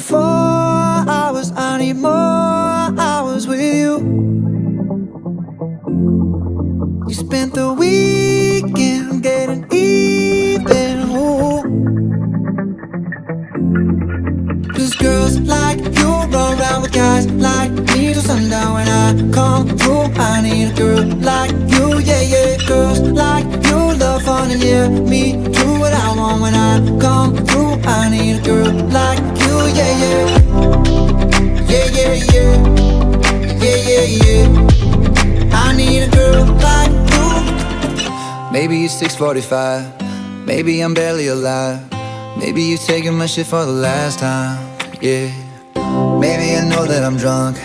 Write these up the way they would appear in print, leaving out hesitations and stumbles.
24 hours, I need more hours with you. You spent the weekend getting even, ooh. 'Cause girls like you run around with guys like me till sundown. When I come through, I need a girl like you, yeah, yeah. Girls like you love fun and yeah, me do what I want. When I come through, I need a girl like you, yeah, yeah. Yeah, yeah, yeah. Yeah, yeah, yeah. I need a girl like you. Maybe it's 6:45, maybe I'm barely alive. Maybe you taking my shit for the last time, yeah. Maybe I know that I'm drunk,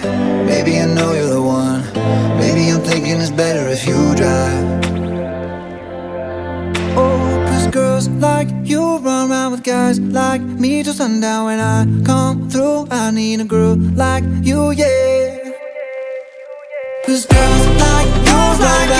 maybe I know you're the one. Maybe I'm thinking it's better if you drive. Oh, 'cause girls like you run around with guys like me till sundown. When I come through, I need a girl like you, yeah. 'Cause girls like you run around